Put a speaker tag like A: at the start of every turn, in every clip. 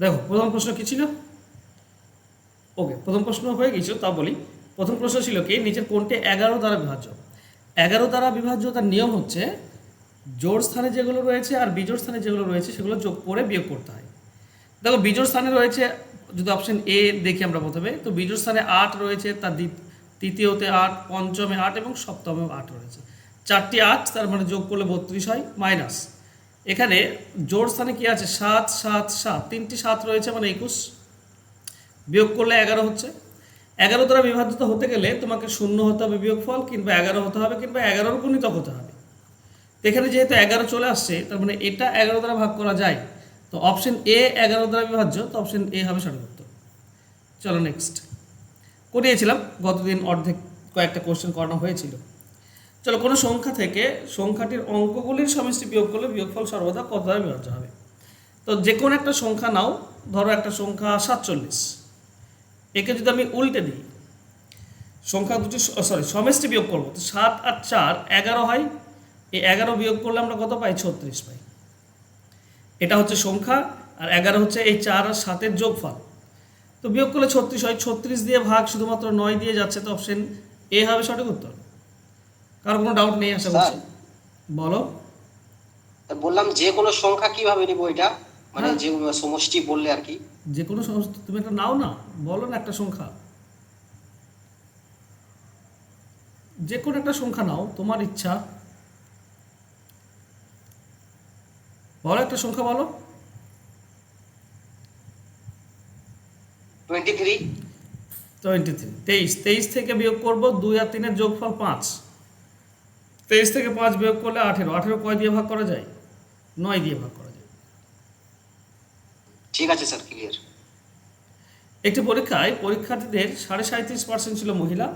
A: দেখো প্রথম প্রশ্ন কি ছিল? ওকে, প্রথম প্রশ্ন হয়ে গেছিল, তা বলি। প্রথম প্রশ্ন ছিল কি, নিচের কোনটি 11 দ্বারা বিভাজ্য? 11 দ্বারা বিভাজ্য তার নিয়ম হচ্ছে জোড় স্থানে যেগুলো রয়েছে আর বিজোড় স্থানে যেগুলো রয়েছে সেগুলো যোগ করে বিয়োগ করতে হয়। দেখো বিজোড় স্থানে রয়েছে, যদি অপশন এ দেখি আমরা প্রথমে, তো বিজোড় স্থানে 8 রয়েছে, তার তৃতীয়তে 8, পঞ্চমে 8 এবং সপ্তমে 8 রয়েছে। 4টি 8, তার মানে যোগ করলে 32 হয়, মাইনাস এখানে জোড় স্থানে কি আছে 7 7 7, 3টি 7 রয়েছে মানে 21, বিয়োগ করলে 11 হচ্ছে। 11 দ্বারা বিভাজিত হতে গেলে তোমাকে 0 হতে হবে বিয়োগফল, কিংবা 11 হতে হবে, কিংবা 11-র গুণিতক হতে হবে। তো এখানে যেহেতু 11 চলে আসছে, তার মানে এটা 11 দ্বারা ভাগ করা যায়। তো অপশন এ 11 দ্বারা বিভাজ্য, তো অপশন এ হবে সঠিক উত্তর। চলো নেক্সট করিয়েছিলাম গতদিন, অর্ধেক কয়েকটা কোশ্চেন করানো হয়েছিল। চলো, কোনো সংখ্যা থেকে সংখ্যাটির অঙ্কগুলির সমষ্টি বিয়োগ করলে বিয়োগফল সর্বদা কত দ্বারা বিভাজ্য হবে? তো যে কোনো একটা সংখ্যা নাও, ধরো একটা সংখ্যা 47, একে যদি আমি উল্টে দিই, সংখ্যা দুটি সমষ্টি বিয়োগ করবো, তো 7 আর 4 11 হয়। এই 11 বিয়োগ করলে আমরা কত পাই? 36 পাই। এটা হচ্ছে সংখ্যা, আর 11 হচ্ছে এই 4 আর 7-এর যোগফল। তো বিয়োগ করলে 36 হয়, 36 দিয়ে ভাগ শুধুমাত্র 9 দিয়ে যাচ্ছে, তো অপশন এ হবে সঠিক উত্তর। কারো কোনো ডাউট নেই আশা
B: স্যার,
A: করছি? বলো।
B: বললাম যে কোনো সংখ্যা কিভাবে নিব এটা, মানে
A: হ্যাঁ,
B: যে সমষ্টি বললে আর কি।
A: যে কোনো সমস্ত তুমি একটা নাও না, বলো না একটা সংখ্যা, যে কোনো একটা সংখ্যা নাও, তোমার ইচ্ছা, বলো একটা সংখ্যা বলো।
B: 23।
A: 23, 23 থেকে বিয়োগ করবো 2 আর 3-এর যোগফল 5। 23 থেকে 5 বিয়োগ করলে 18, 18 কয় দিয়ে ভাগ করা যায়? 9 দিয়ে ভাগ করা যায়।
B: ঠিক আছে স্যার, ক্লিয়ার।
A: একটি পরীক্ষায় পরীক্ষার্থীদের 37.5% ছিল মহিলা,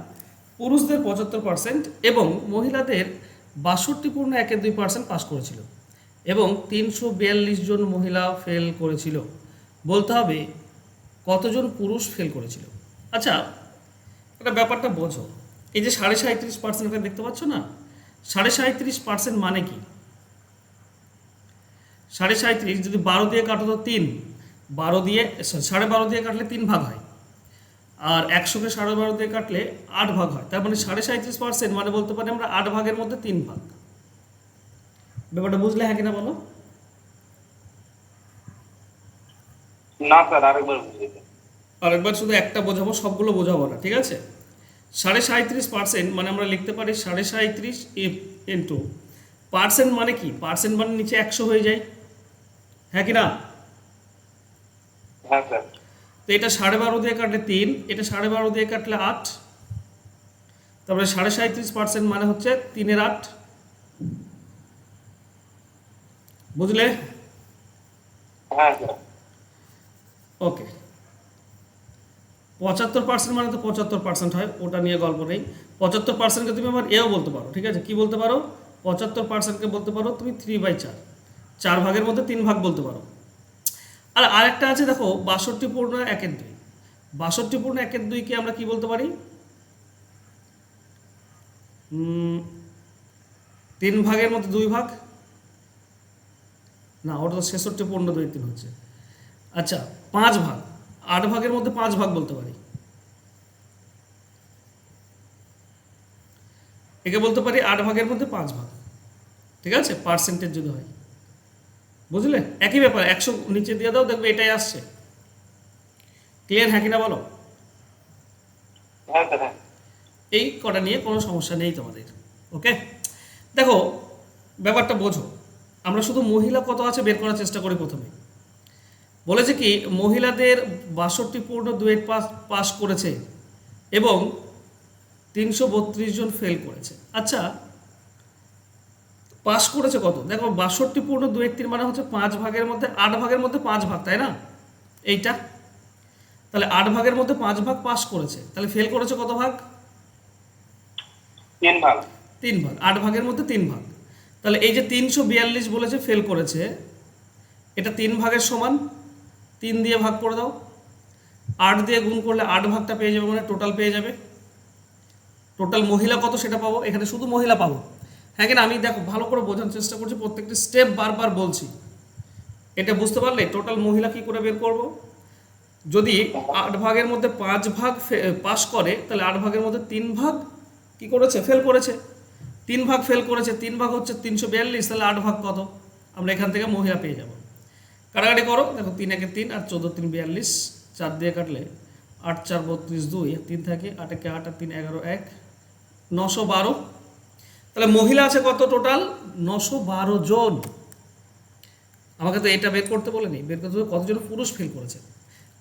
A: পুরুষদের 75% এবং মহিলাদের 62.12% পাস করেছিল এবং 342 জন মহিলা ফেল করেছিল। বলতে হবে কতজন পুরুষ ফেল করেছিল। আচ্ছা, একটা ব্যাপারটা বোঝো, এই যে 37.5% দেখতে পাচ্ছ না, 37.5% মানে কি? 37.5 যদি 12 দিয়ে কাটো তো 3, 12 দিয়ে 12.5 দিয়ে কাটলে 3 ভাগ হয়, আর 100-কে 12.5 দিয়ে কাটলে 8 ভাগ হয়। তার মানে 37.5% মানে বলতে পারি আমরা 8 ভাগের মধ্যে 3 ভাগ। ব্যাপারটা বুঝলে হ্যাঁ কিনা বলো?
C: না স্যার, আরেকবার বুঝিয়ে দিন।
A: আরেকবার শুধু একটা বোঝাবো, সবগুলো বোঝাবো না, ঠিক আছে? 37.5% মানে আমরা লিখতে পারি 37.5 ইন্টু পার্সেন্ট, মানে কি পার্সেন্ট মানে নিচে 100 হয়ে যায়, হ্যাঁ কি না?
C: হ্যাঁ স্যার।
A: তো এটা 12.5 দিয়ে কাটলে 3, এটা 12.5 দিয়ে কাটলে 8, তারপরে 37.5% মানে হচ্ছে 3-এর 8। বুঝলে?
C: হ্যাঁ স্যার।
A: ওকে। 75% মানে তো 75% হয়, ওটা নিয়ে গল্প নেই। 75%কে তুমি আবার এও বলতে পারো, ঠিক আছে? কি বলতে পারো? 75%কে বলতে পারো তুমি 3/4, 4 ভাগের মধ্যে 3 ভাগ বলতে পারো। আর আরেকটা আছে দেখো, 62.1/2। 62.1/2কে আমরা কি বলতে পারি? 3 ভাগের মধ্যে 2 ভাগ, না ওটা তো 66.2/3 হচ্ছে। আচ্ছা, 5 ভাগ, 8 ভাগের মধ্যে 5 ভাগ বলতে পারি। একে বলতে পারি 8 ভাগের মধ্যে 5 ভাগ, ঠিক আছে? পার্সেন্টেজ যদি হয়, বুঝলে? একই ব্যাপার, 100 নিচে দিয়ে দাও, দেখবে এটাই আসছে। ক্লিয়ার হ্যাঁ কিনা বলো?
C: হ্যাঁ স্যার। হ্যাঁ
A: এই কটা নিয়ে কোনো সমস্যা নেই তোমাদের। ওকে, দেখো ব্যাপারটা বোঝো, আমরা শুধু মহিলা কত আছে বের করার চেষ্টা করি প্রথমে। বলেছে কি মহিলাদের 62.2 পাস করেছে এবং 332 জন ফেল করেছে। আচ্ছা, পাস করেছে কত? দেখো 62.2 মানে হচ্ছে 5 ভাগের মধ্যে 8 ভাগের মধ্যে 5 ভাগ, তাই না? এইটা তাহলে 8 ভাগের মধ্যে 5 ভাগ পাস করেছে, তাহলে ফেল করেছে কত ভাগ?
C: 3 ভাগ।
A: 3 ভাগ। 8 ভাগের মধ্যে 3 ভাগ। তাহলে এই যে 342 বলেছে ফেল করেছে, এটা 3 ভাগের সমান, 3 দিয়ে ভাগ করে দাও, 8 দিয়ে গুণ করলে 8 ভাগটা পেয়ে যাবে, মানে টোটাল পেয়ে যাবে। টোটাল মহিলা কত সেটা পাবো, এখানে শুধু মহিলা পাবো। হ্যাঁ কিনা? আমি দেখো ভালো করে বোঝার চেষ্টা করছি, প্রত্যেকটা স্টেপ বারবার বলছি, এটা বুঝতে পারলে টোটাল মহিলা কি করে বের করব? যদি 8 ভাগের মধ্যে 5 ভাগ পাস করে, তাহলে 8 ভাগের মধ্যে 3 ভাগ কি করেছে? ফেল করেছে। 3 ভাগ ফেল করেছে, 3 ভাগ হচ্ছে 342, তাহলে 8 ভাগ কত? আমরা এখান থেকে মহিলা পেয়ে যাব। কাটাকাটি করো, দেখো 3 একে 3 আর 14 3 42, 4 দিয়ে কাটলে 8 4 32, 2 3 থাকে, 8 একে 8 আর 3 11, 1 912। তাহলে মহিলা আছে কত টোটাল? 912 জন। আমাকে তো এটা বের করতে বলেনি, বের করতে হবে কতজন পুরুষ ফেল করেছে।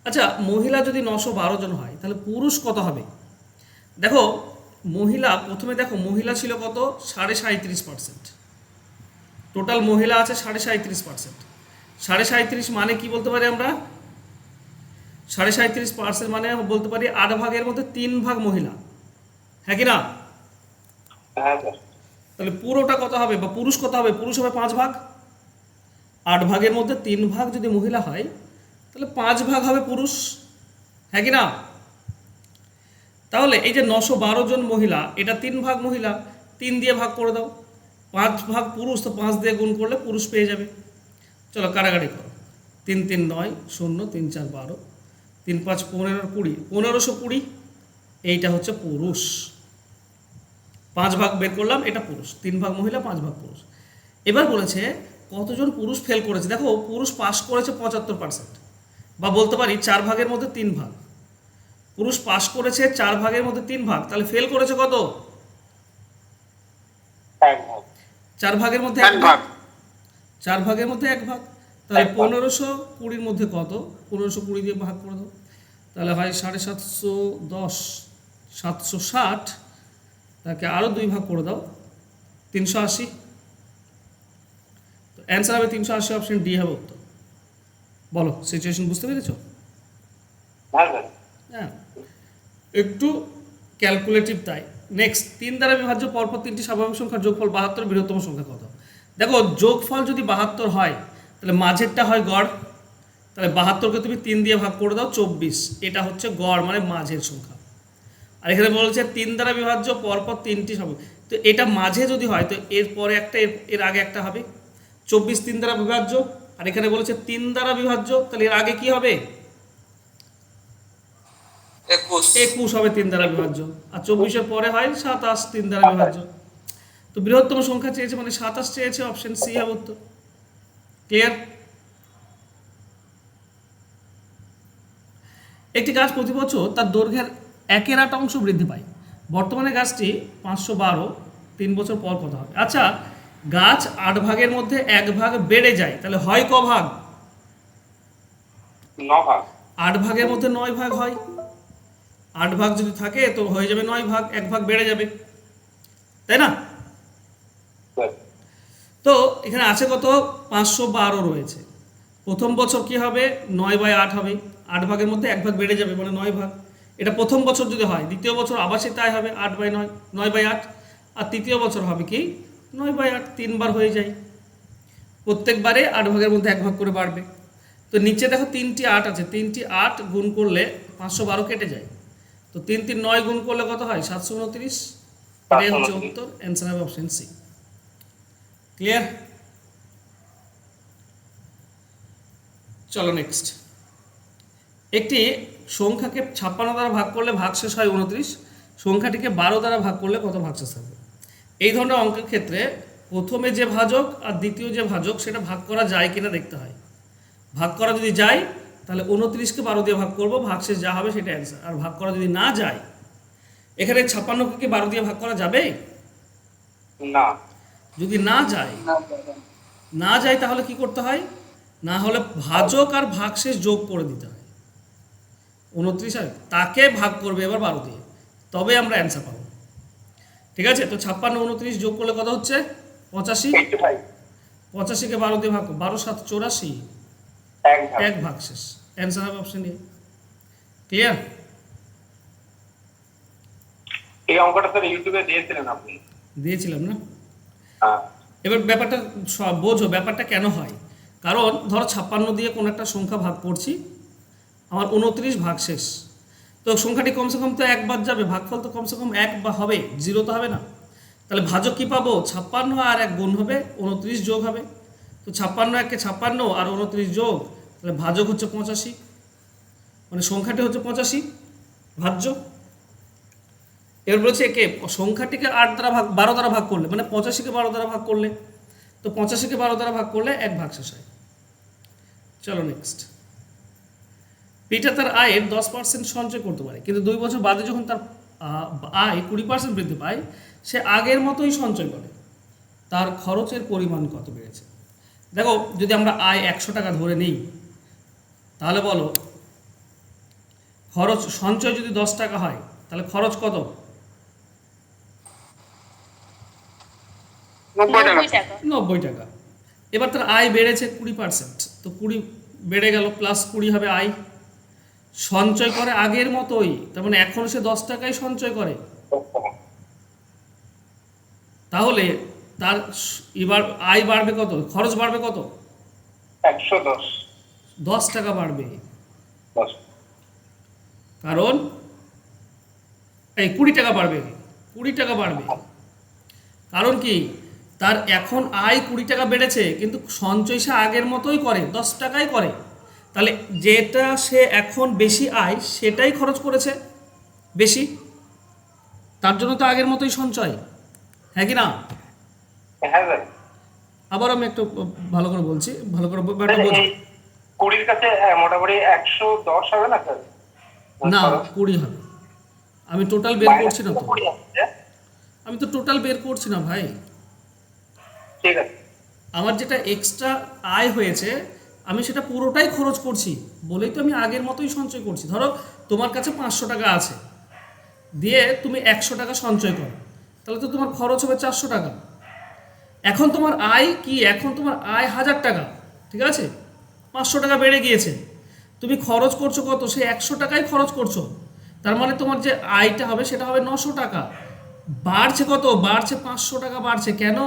A: আচ্ছা, মহিলা যদি 912 জন হয়, তাহলে পুরুষ কত হবে? দেখো মহিলা, প্রথমে দেখো মহিলা ছিল কত? 37.5%। টোটাল মহিলা আছে 37.5%। 37.5 মানে কি বলতে পারি আমরা? 37.5% মানে বলতে পারি 8 ভাগের মধ্যে 3 ভাগ মহিলা, হ্যাঁ কি না?
C: হ্যাঁ স্যার।
A: তাহলে পুরোটা কত হবে বা পুরুষ কত হবে? পুরুষ হবে 5 ভাগ। 8 ভাগের মধ্যে 3 ভাগ যদি মহিলা হয়, তাহলে 5 ভাগ হবে পুরুষ, হ্যাঁ কি না? তাহলে এই যে 912 জন মহিলা, এটা 3 ভাগ মহিলা, 3 দিয়ে ভাগ করে দাও। 5 ভাগ পুরুষ, তো 5 দিয়ে গুণ করলে পুরুষ পেয়ে যাবে। চলো কাটাকাটি করো, 3 3 9 0, 3 4 12, 3 5 15 20, 1520। এইটা হচ্ছে পুরুষ। 5 ভাগ বের করলাম, এটা পুরুষ। 3 ভাগ মহিলা, 5 ভাগ পুরুষ। এবার বলেছে কতজন পুরুষ ফেল করেছে। দেখো পুরুষ পাস করেছে 75%, বা বলতে পারি 4 ভাগের মধ্যে 3 ভাগ। পুরুষ পাস করেছে 4 ভাগের মধ্যে 3 ভাগ, তাহলে ফেল করেছে কত?
C: 1 ভাগ।
A: 4 ভাগের মধ্যে 1
B: এক
A: ভাগ।
B: ভাগ।
A: 4 ভাগের মধ্যে 1 ভাগ, তাহলে
C: এক ভাগ।
A: 1520 মধ্যে কত? 1520 দিয়ে ভাগ করে দাও, তাহলে হয় 750, 760, তাকে আরও 2 ভাগ করে দাও, 380। তো অ্যান্সার হবে 380, অপশন ডি হবে উত্তর। বলো, সিচুয়েশন বুঝতে পেরেছো?
C: হ্যাঁ স্যার।
A: হ্যাঁ, একটু ক্যালকুলেটিভ তাই। নেক্সট, 3 দ্বারা বিভাজ্য পরপর 3টি স্বাভাবিক সংখ্যার যোগফল 72, বৃহত্তম সংখ্যা কত? দেখো যোগফল যদি 72 হয়, তাহলে মাঝেরটা হয় গড়। তাহলে 72কে তুমি 3 দিয়ে ভাগ করে দাও, 24। এটা হচ্ছে গড়, মানে মাঝের সংখ্যা। আর এখানে বলেছে 3 দ্বারা বিভাজ্য পরপর 3টি স্বাভাবিক, তো এটা মাঝে যদি হয়, তো এর পরে একটা, এর আগে একটা হবে। 24 3 দ্বারা বিভাজ্য, আর এখানে বলেছে 3 দ্বারা বিভাজ্য, তাহলে এর আগে কি হবে? 21 হবে 3 দ্বারা বিভাজ্য। আর 24-এর পরে হয় 27 3 দ্বারা বিভাজ্য। তো বৃহত্তম সংখ্যা চেয়েছে মানে 27 চেয়েছে, অপশন সি হবে উত্তর। ক্লিয়ার? একটি গাছ প্রতি বছর তার দৈর্ঘ্যের 1/8 অংশ বৃদ্ধি পায়। বর্তমানে গাছটি 512, 3 বছর পর কত হবে? আচ্ছা, গাছ 8 ভাগের মধ্যে 1 ভাগ বেড়ে যায়, তাহলে হয় ক ভাগ?
C: 9 ভাগ।
A: 8 ভাগের মধ্যে 9 ভাগ হয়। 8 ভাগ যদি থাকে তো হয়ে যাবে 9 ভাগ, 1 ভাগ বেড়ে যাবে, তাই না?
C: স্যার।
A: তো এখানে আছে কত? 512 রয়েছে। প্রথম বছর কি হবে? 9/8 হবে। 8 ভাগের মধ্যে 1 ভাগ বেড়ে যাবে, মানে 9 ভাগ। এটা প্রথম বছর যদি হয়, দ্বিতীয় বছর আবার সে তাই হবে, 8/9, 9/8। আর তৃতীয় বছর হবে কি? 9/8, 3 বার হয়ে যায়। প্রত্যেকবারে 8 ভাগের মধ্যে 1 ভাগ করে বাড়বে। তো নিচে দেখো 3টি 8 আছে, 3টি 8 গুণ করলে 512 কেটে যায়। তো 3 3 9 গুণ করলে কত হয়? 729। এটাই হচ্ছে উত্তর, অ্যান্সার হবে অপশন সি। ক্লিয়ার? চলো নেক্সট। একটি সংখ্যাকে 56 দ্বারা ভাগ করলে ভাগশেষ হয় 29, সংখ্যাটিকে 12 দ্বারা ভাগ করলে কত ভাগশেষ থাকবে? এই ধরনের অঙ্কের ক্ষেত্রে প্রথমে যে ভাজক আর দ্বিতীয় যে ভাজক, সেটা ভাগ করা যায় কিনা দেখতে হয়। ভাগ করা যদি যায়, তাহলে 29কে 12 দিয়ে ভাগ করবো, ভাগশেষ যা হবে সেটা অ্যান্সার। আর ভাগ করা যদি না যায়, এখানে 56কে কি 12 দিয়ে ভাগ করা যাবে?
C: না।
A: যদি না যায় তাহলে কি করতে হয়? না হলে ভাজক আর ভাগশেষ যোগ করে দিতে হয়। 29 হয়, তাকে ভাগ করবে এবার 12 দিয়ে, তবে আমরা অ্যান্সার পাবো। ঠিক আছে? তো 56 29 যোগ করলে কত হচ্ছে? 85।
C: 85।
A: 85কে 12 দিয়ে ভাগ, 12 7 84,
C: 1 ভাগ।
A: 1 ভাগশেষ। অ্যান্সার হবে অপশন এ। ক্লিয়ার?
C: এই অঙ্কটা স্যার ইউটিউবে দিয়েছিলেন আপনি।
A: দিয়েছিলাম না?
C: হ্যাঁ।
A: এবার ব্যাপারটা বোঝো, ব্যাপারটা কেন হয়। কারণ ধরো 56 দিয়ে কোনো একটা সংখ্যা ভাগ করছি, আমার 29 ভাগশেষ। তো সংখ্যাটি কমসে কম তো 1 বাদ যাবে, ভাগফল তো কমসে কম 1 বা হবে, 0 তো হবে না। তাহলে ভাজক কি পাবো? 56 আর 1 গুণ হবে, 29 যোগ হবে। তো তো 56 একে 56 আর 29 যোগ, তাহলে ভাজক হচ্ছে 85, মানে সংখ্যাটি হচ্ছে 85 ভাজ্য। এবার বলছে একে সংখ্যাটিকে 8 দ্বারা ভাগ 12 দ্বারা ভাগ করলে, মানে 85কে 12 দ্বারা ভাগ করলে, তো 85কে 12 দ্বারা ভাগ করলে 1 ভাগশেষ হয়। চলো নেক্সট। পিটা তার আয়ের 10% সঞ্চয় করতে পারে, কিন্তু 2 বছর বাদে যখন তার আয় 20% বৃদ্ধি পায়, সে আগের মতোই সঞ্চয় করে। তার খরচের পরিমাণ কত বেড়েছে? দেখো, যদি আমরা আয় 100 টাকা ধরে নিই, তাহলে বলো খরচ, সঞ্চয় যদি 10 টাকা হয় তাহলে খরচ কত? 90 টাকা। এবার তার আয় বেড়েছে 20%, তো 20 বেড়ে গেল, প্লাস 20 হবে আয়। সঞ্চয় করে আগের মতোই, তার মানে এখন সে 10 টাকাই সঞ্চয় করে। তাহলে তার এবার আয় বাড়বে কত, খরচ বাড়বে কত?
C: 110
A: 10 টাকা বাড়বে,
C: 10
A: কারণ এই 20 টাকা বাড়বে, 20 টাকা বাড়বে। কারণ কি, তার এখন আয় 20 টাকা বেড়েছে, কিন্তু সঞ্চয় সে আগের মতোই করে, 10 টাকাই করে। তাহলে যেটা সে এখন বেশি আয় সেটাই খরচ করেছে বেশি, তার জন্য তো আগের মতোই সঞ্চয়, হ্যাঁ কি না?
C: হ্যাঁ স্যার।
A: আবার আমি একটু ভালো করে বলছি, ভালো করে ব্যাপারটা বোঝো।
C: 20 কাছে মোটামুটি 110 হবে না স্যার?
A: না, 20 হবে। আমি টোটাল বের করছি না তো,
C: 20 আসছে।
A: আমি তো টোটাল বের করছি না ভাই।
C: ঠিক আছে।
A: আমার যেটা এক্সট্রা আয় হয়েছে আমি সেটা পুরোটাই খরচ করছি বলেই তো আমি আগের মতোই সঞ্চয় করছি। ধরো তোমার কাছে 500 টাকা আছে, দিয়ে তুমি 100 টাকা সঞ্চয় করো, তাহলে তো তোমার খরচ হবে 400 টাকা। এখন তোমার আয় কি, এখন তোমার আয় 1000 টাকা, ঠিক আছে, 500 টাকা বেড়ে গিয়েছে, তুমি খরচ করছো কত? সে 100 টাকাই খরচ করছো, তার মানে তোমার যে আয়টা হবে সেটা হবে 900 টাকা। বাড়ছে কত? বাড়ছে 500 টাকা বাড়ছে। কেন?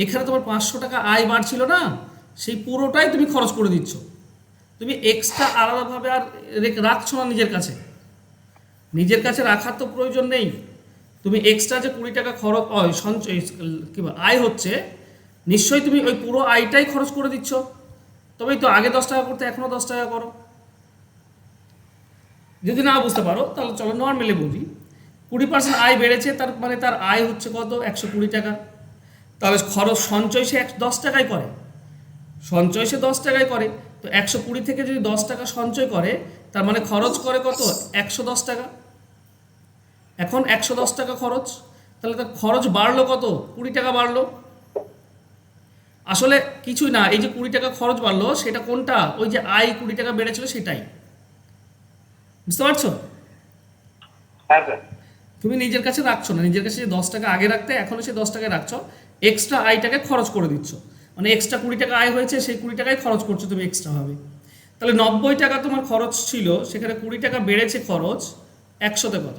A: এখানে তোমার 500 টাকা আয় বাড়ছিল না, সেই পুরোটাই তুমি খরচ করে দিচ্ছ। তুমি এক্সট্রা আলাদাভাবে আর রাখছো না নিজের কাছে, নিজের কাছে রাখার তো প্রয়োজন নেই। তুমি এক্সট্রা যে 20 টাকা খরচ সঞ্চয় কি আয় হচ্ছে, নিশ্চয়ই তুমি ওই পুরো আয়টাই খরচ করে দিচ্ছ। তবেই তো আগে 10 টাকা করতে এখনও 10 টাকা করো। যদি না বুঝতে পারো তাহলে চলো নর্মালি বুঝি। 20% আয় বেড়েছে, তার মানে তার আয় হচ্ছে কত? 120 টাকা। তাহলে খরচ, সঞ্চয় সে 10 টাকায় করে, সঞ্চয় সে 10 টাকায় করে, তো 120 থেকে যদি 10 টাকা সঞ্চয় করে, তার মানে খরচ করে কত? 110 টাকা। এখন 110 টাকা খরচ, তাহলে তার খরচ বাড়লো কত? 20 টাকা বাড়লো। আসলে কিছুই না, এই যে 20 টাকা খরচ বাড়লো সেটা কোনটা? ওই যে আয় 20 টাকা বেড়েছিল সেটাই। বুঝতে পারছো?
C: হ্যাঁ স্যার।
A: তুমি নিজের কাছে রাখছো না, নিজের কাছে যে 10 টাকা আগে রাখতে এখনও সে 10 টাকায় রাখছো, এক্সট্রা আয়টাকে খরচ করে দিচ্ছ। মানে এক্সট্রা 20 টাকা আয় হয়েছে, সেই 20 টাকায় খরচ করছো তুমি এক্সট্রাভাবে। তাহলে 90 টাকা তোমার খরচ ছিল, সেখানে 20 টাকা বেড়েছে খরচ, 100তে কত?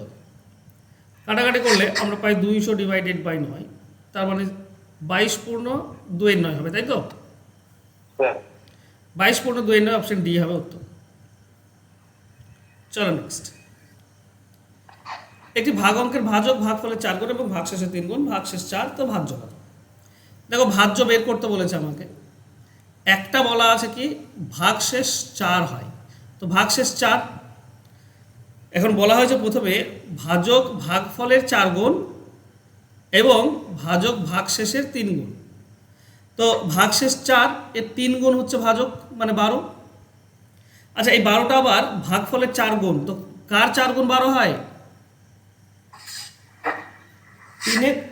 A: কাটাকাটি করলে আমরা পাই 200 ডিভাইডেড বাই 9, তার মানে 22 পূর্ণ 2/9 হবে, তাই তো?
C: স্যার
A: 22 পূর্ণ 2/9, অপশন ডি হবে উত্তর। চলো নেক্সট। একটি ভাগ অঙ্কের ভাজক ভাগফলের 4 গুণ এবং ভাগশেষে 3 গুণ, ভাগশেষ 4, তো ভাজ্য কত? দেখো, ভাজ্য বের করতে বলেছে আমাকে। একটা বলা আছে কি ভাগশেষ 4 হয়, তো ভাগশেষ 4। এখন বলা হয়েছে প্রথমে ভাজক ভাগফলের 4 গুণ এবং ভাজক ভাগশেষের 3 গুণ। তো ভাগশেষ 4 এর 3 গুণ হচ্ছে ভাজক, মানে 12। আচ্ছা, এই 12টা আবার ভাগফলের 4 গুণ, তো কার 4 গুণ 12 হয়?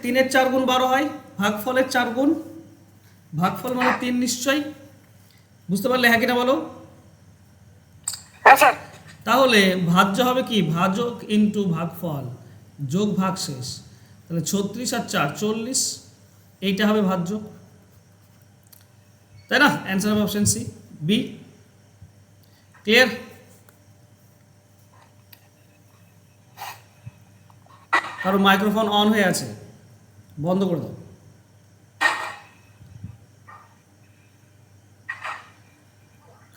A: 3-এর 4 গুণ 12 হয়, ভাগফলের 4 গুণ। ভাগফল মানে 3 নিশ্চয়ই। বুঝতে পারলে হ্যাঁ কিনা বলো?
C: হ্যাঁ স্যার।
A: তাহলে ভাজ্য হবে কি? ভাজক ইন্টু ভাগফল যোগ ভাগশেষ, তাহলে 36 আর 4 40, এইটা হবে ভাজ্য, তাই না? অ্যান্সার হবে অপশন সি, বি। ক্লিয়ার? কারো মাইক্রোফোন অন হয়ে আছে, বন্ধ করে দাও।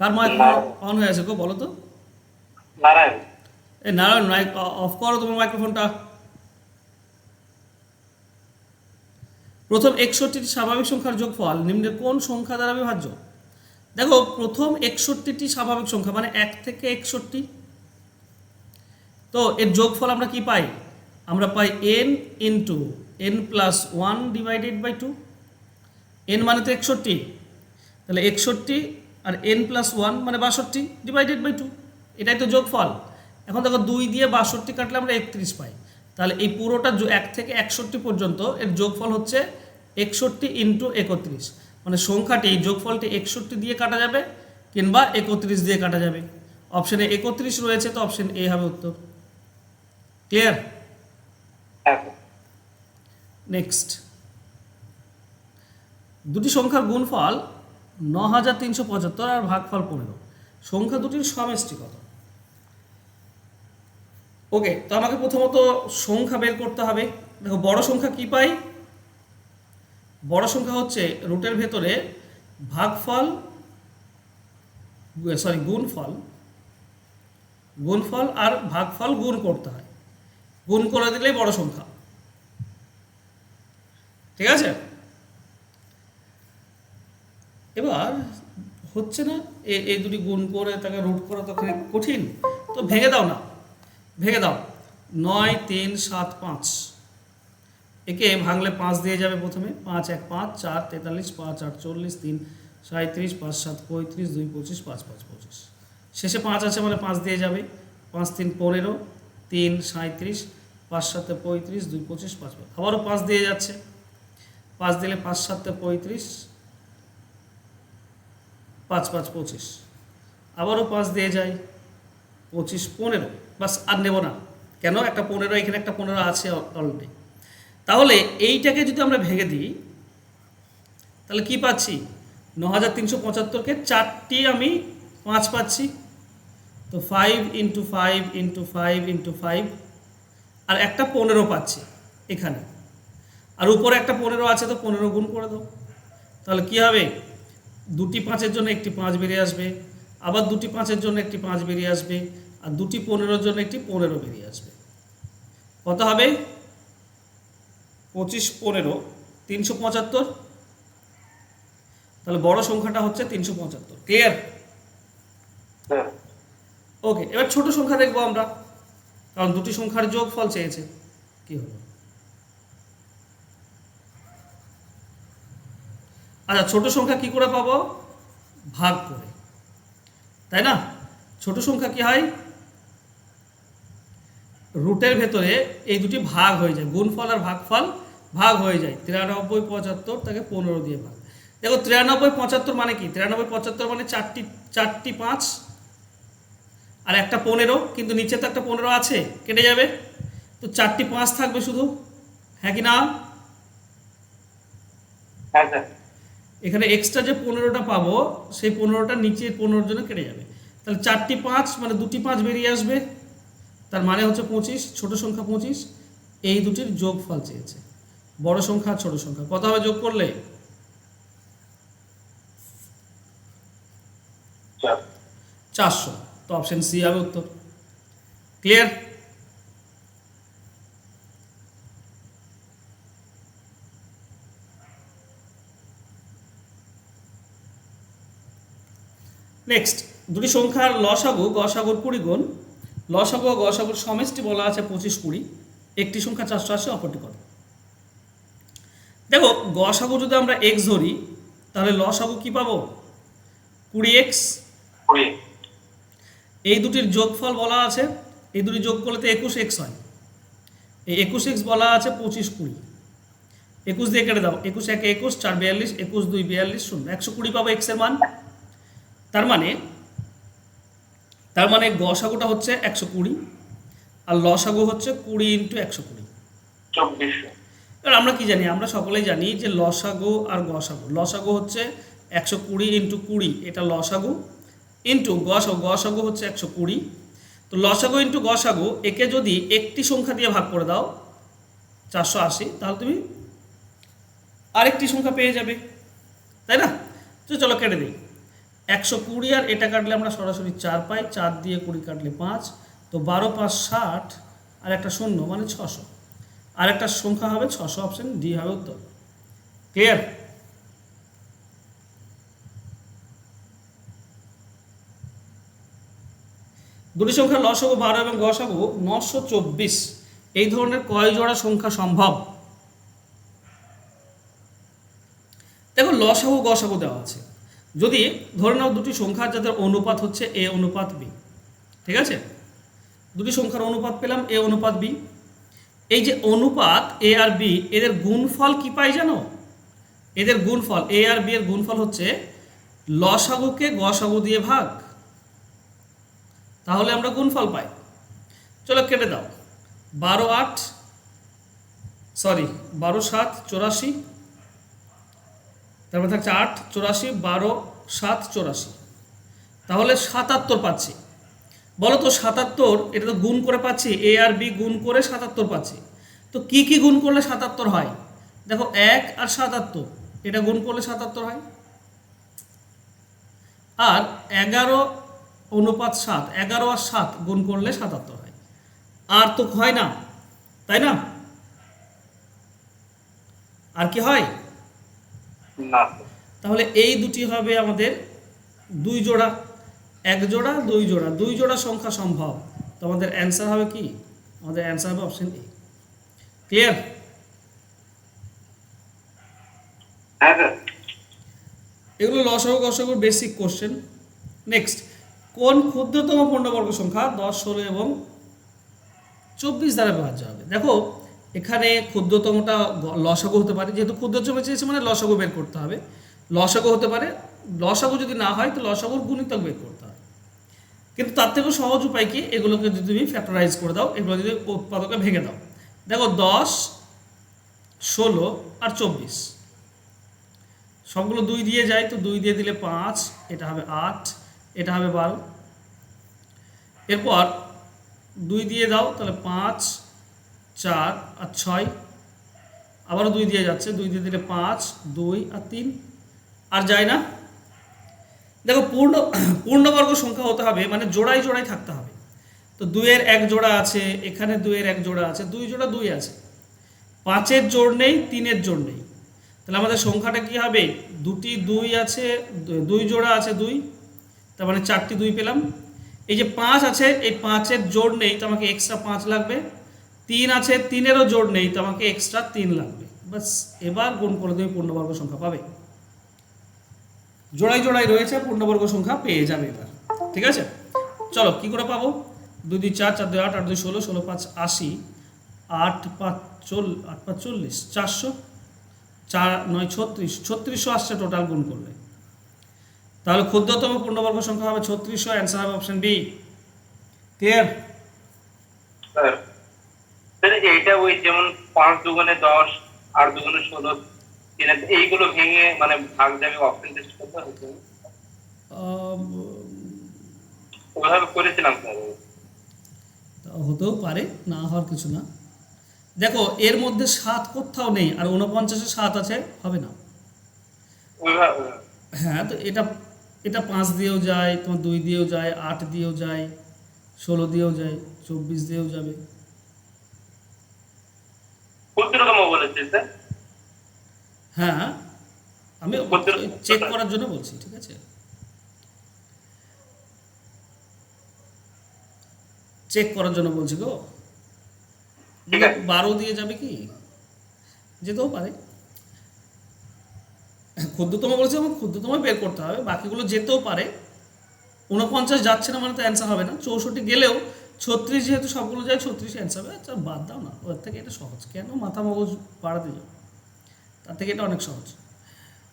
A: কার মাইক্রোফোন অন হয়ে আছে গো, বলো তো?
C: নারায়ণ।
A: এ নারায়ণ, মাইক অফ করো তোমার মাইক্রোফোনটা। প্রথম 61টি স্বাভাবিক সংখ্যার যোগফল নিম্নের কোন সংখ্যা দ্বারা বিভাজ্য? দেখো প্রথম 61টি স্বাভাবিক সংখ্যা মানে 1 থেকে 61, তো এর যোগফল আমরা কি পাই? আমরা পাই n into n plus 1 divided by 2। n মানে তো 61, তাহলে 61 আর n প্লাস 1 মানে 62 ডিভাইডেড বাই 2, এটাই তো যোগফল। এখন দেখো 2 দিয়ে 62 কাটলে আমরা 31 পাই, তাহলে এই পুরোটা 1 থেকে 61 পর্যন্ত এর যোগফল হচ্ছে 61 ইন্টু 31, মানে সংখ্যাটি যোগফলটি 61 দিয়ে কাটা যাবে কিংবা 31 দিয়ে কাটা যাবে। অপশানে 31 রয়েছে, তো অপশন এ হবে উত্তর। ক্লিয়ার?
C: হ্যাঁ
A: নেক্সট, দুটি সংখ্যার গুণফল 9375 আর ভাগফল 15, সংখ্যা দুটির সমষ্টি কত? ওকে, তো আমাকে প্রথমত সংখ্যা বের করতে হবে। দেখো বড় সংখ্যা কি পাই? বড় সংখ্যা হচ্ছে রুটের ভেতরে ভাগফল গুণফল আর ভাগফল গুণ করতে হয়, গুণ করে দিলেই বড় সংখ্যা। ঠিক আছে, এবার হচ্ছে না এই দুটি গুণ করে তাকে রুট করা তো কঠিন, তো ভেঙে দাও না, ভেঙে দাও। 9 3 7 5, একে ভাঙলে 5 দিয়ে যাবে প্রথমে, 5 1 5 4 43 5 8 40 3 37 5 7 35 2 25 5 5 25, শেষে 5 আছে মানে 5 দিয়ে যাবে, 5 3 15 3 37 5 7 35 2 25 5 5, আবারও 5 দিয়ে যাচ্ছে, 5 দিলে 5 7 35 5 5 25, আবারও 5 দিয়ে যায় 25 15, বাস আর নেব না। কেন? একটা 15, এখানে একটা 15 আছে অলরেডি। তাহলে এইটাকে যদি আমরা ভেঙে দিই তাহলে কি পাচ্ছি? 9375কে 4টি আমি 5 পাচ্ছি, তো 5 ইন্টু 5 ইন্টু 5 ইন্টু 5, আর একটা 15 পাচ্ছি এখানে, আর উপরে একটা 15 আছে, তো 15 গুণ করে দাও। তাহলে কি হবে? দুটি 5-এর জন্য একটি 5 বেরিয়ে আসবে, আবার দুটি 5-এর জন্য একটি 5 বেরিয়ে আসবে, আর দুটি 15-এর জন্য একটি 15 বেরিয়ে আসবে। কত হবে? 25 15 375, তাহলে বড় সংখ্যাটা হচ্ছে 375। ক্লিয়ার?
C: হ্যাঁ
A: ওকে, এবার ছোট সংখ্যা দেখবো আমরা, কারণ দুটি সংখ্যার যোগফল চেয়েছে। কি হলো? আচ্ছা, ছোট সংখ্যা কি করে পাবো? ভাগ করে, তাই না? ছোট সংখ্যা কি হয়? রুটের ভেতরে এই দুটি ভাগ হয়ে যায়, গুণফল আর ভাগফল ভাগ হয়ে যায়। 93 75 তাকে 15 দিয়ে ভাগ। দেখো 93 75 মানে কি? 93 75 মানে চারটি 5 আর একটা 15, কিন্তু নিচে তো একটা 15 আছে, কেটে যাবে, তো 4টি 5 থাকবে শুধু। হ্যাঁ কি না?
C: হ্যাঁ স্যার।
A: এখানে এক্সট্রা যে 15টা পাবো সেই 15টা নিচের 15-এর জন্য কেটে যাবে, তাহলে 4টি 5 মানে দুটি 5 বেরিয়ে আসবে, তার মানে হচ্ছে 25, ছোট সংখ্যা 25। এই দুটির যোগফল চেয়েছে, বড় সংখ্যা আর ছোট সংখ্যা। কত হবে যোগ করলে? 400, তো অপশন সি হবে উত্তর। ক্লিয়ার? নেক্সট, দুটি সংখ্যার লসাগু গসাগুর 20 গুণ, লসাগু ও গসাগুর সমষ্টি বলা আছে 25 20, একটি সংখ্যা 480, অপরটি কত? দেখো গসাগু যদি আমরা x ধরি তাহলে লসাগু কি পাবো? 20x। এই দুটির যোগফল বলা আছে, এই দুটি যোগ করলে তো 21x হয়, এই 21x বলা আছে 25 20, 21 দিয়ে কেটে দাও, 21 1 21 4 42, 21 2 42 0, 120 পাবো x এর মান। তার মানে গসাগুটা হচ্ছে 120 আর লসাগু হচ্ছে 20 ইন্টু 120,
C: 2400।
A: এবার আমরা কি জানি? আমরা সকলেই জানি যে লসাগু আর গসাগু, লসাগু হচ্ছে 120 ইন্টু 20, এটা লসাগু, ইন্টু গসাগু হচ্ছে 120, তো লসাগু ইন্টু গসাগু, একে যদি একটি সংখ্যা দিয়ে ভাগ করে দাও 480, তাহলে তুমি আরেকটি সংখ্যা পেয়ে যাবে, তাই না? তো চলো কেটে দিই, 120 আর এটা কাটলে আমরা সরাসরি 4 পাই, 4 দিয়ে 20 কাটলে 5, তো 12 5 60 আর একটা 0 মানে 600, আর একটা সংখ্যা হবে 600, অপশন ডি হবে উত্তর। ক্লিয়ার? দুটি সংখ্যার লসাগু 12 এবং গসাগু 924, এই ধরনের কয় জোড়া সংখ্যা সম্ভব? দেখো লসাগু গসাগু দেওয়া আছে, যদি ধরে নাও দুটি সংখ্যা যাদের অনুপাত হচ্ছে এ অনুপাত বি, ঠিক আছে, দুটি সংখ্যার অনুপাত পেলাম এ অনুপাত বি। এই যে অনুপাত এ আর বি, এদের গুণফল কি পাই জানো? এদের গুণফল এ আর বি এর গুণফল হচ্ছে লসাগুকে গসাগু দিয়ে ভাগ, তাহলে আমরা গুণফল পাই। চলো কেটে দাও, 12 7 84, তারপর থাকছে 8 84, 12 7 84, তাহলে 77 পাচ্ছি। বলো তো 77, এটা তো গুণ করে পাচ্ছি, এ আর বি গুণ করে 77 পাচ্ছি। তো কি কি গুণ করলে 77 হয়? দেখো 1 আর 77, এটা গুণ করলে 77 হয়। আর 11 অনুপাত 7, 11 আর 7 গুণ করলে 77 হয়। আর তো হয় না, তাই না? আর কি হয়?
C: না।
A: তাহলে এই দুটি হবে আমাদের দুই জোড়া, এক জোড়া দুই জোড়া, দুই জোড়া সংখ্যা সম্ভব। তো আমাদের অ্যান্সার হবে কি? আমাদের অ্যান্সার হবে অপশন এ। ক্লিয়ার?
C: হ্যাঁ স্যার।
A: এগুলো লসাগু গসাগুর বেসিক কোশ্চেন। নেক্সট, কোন ক্ষুদ্রতম পূর্ণবর্গ সংখ্যা 10 16 এবং 24 দ্বারা বিভাজ্য হবে? দেখো এখানে ক্ষুদ্রতমটা লসাগু হতে পারে, যেহেতু ক্ষুদ্রতম চেয়েছে মানে লসাগু বের করতে হবে। লসাগু হতে পারে, লসাগু যদি না হয় তো লসাগুর গুণিতক বের করতে হবে। কিন্তু তার থেকেও সহজ উপায় কি, এগুলোকে যদি তুমি ফ্যাক্টরাইজ করে দাও, এগুলো যদি উৎপাদকে ভেঙে দাও। দেখো 10 16 আর 24 সবগুলো 2 দিয়ে যায়, তো 2 দিয়ে দিলে 5, এটা হবে 8, এটা হবে 12। এরপর 2 দিয়ে দাও, তাহলে 5 4 আর 6, আবারও 2 দিয়ে যাচ্ছে, 2 দিয়ে দিলে 5 2 আর 3, আর যায় না। দেখো পূর্ণবর্গ সংখ্যা হতে হবে মানে জোড়ায় জোড়ায় থাকতে হবে। তো 2 এর এক জোড়া আছে, এখানে 2 এর এক জোড়া আছে, 2 জোড়া 2 আছে, 5 এর জোড় নেই, 3 এর জোড় নেই। তাহলে আমাদের সংখ্যাটা কি হবে? দুটি 2 আছে, 2 জোড়া আছে 2, তার মানে 4টি 2 পেলাম। এই যে 5 আছে, এই 5 এর জোড় নেই, তো আমাকে এক্সট্রা 5 লাগবে। 3 আছে, 3 এরও জোড় নেই, তো আমাকে এক্সট্রা 3 লাগবে। বাস, এবার গুণ করে তুমি পূর্ণবর্গ সংখ্যা পাবে। জোড়ায় জোড়ায় রয়েছে, পূর্ণবর্গ সংখ্যা পেয়ে যাবে এবার। ঠিক আছে, চলো কি করে পাবো? 2 2 4 4 2 8 8 2 16 16 5 80, 8 5 40, 400, 4 9 36, 3600 আসছে টোটাল গুণ করলে। তাহলে ক্ষুদ্রতম পূর্ণবর্গ সংখ্যা হবে 3600, অ্যান্সার হবে option B. Clear?
C: Sir sir এইটা ওই যেমন 5 দুগুণে 10 আর দুগুণে 16, এইগুলো ভেঙে মানে ভাগ যাবে অপশন টেস্ট করতে হচ্ছে, ওইভাবে করেছিলাম স্যার।
A: হতেও পারে, না হওয়ার কিছু না। দেখো এর মধ্যে 7 কোথাও নেই, আর 49-এ 7 আছে, হবে না।
C: ওইভাবে
A: হ্যাঁ, তো এটা এটা 5 দিয়েও যায়, তোমার 2 দিয়েও যায়, 8 দিয়েও যায়, 16 দিয়েও যায়, 24 দিয়েও যাবে।
C: ক্ষুদ্রতম বলেছে স্যার।
A: হ্যাঁ, আমি চেক করার জন্য বলছি, ঠিক আছে? চেক করার জন্য বলছি গো।
C: ঠিক আছে।
A: 12 দিয়ে যাবে কি? যেতেও পারে। ক্ষুদ্রতম বলছে, আমার ক্ষুদ্রতম বের করতে হবে, বাকিগুলো যেতেও পারে। 49 যাচ্ছে না মানে তো অ্যান্সার হবে না। 64 গেলেও 36 যেহেতু সবগুলো যায়, 36 অ্যান্সার হবে। আচ্ছা বাদ দাও না, ওর থেকে এটা সহজ, কেন মাথা মগজ বাড়াতে যাও, তার থেকে এটা অনেক সহজ।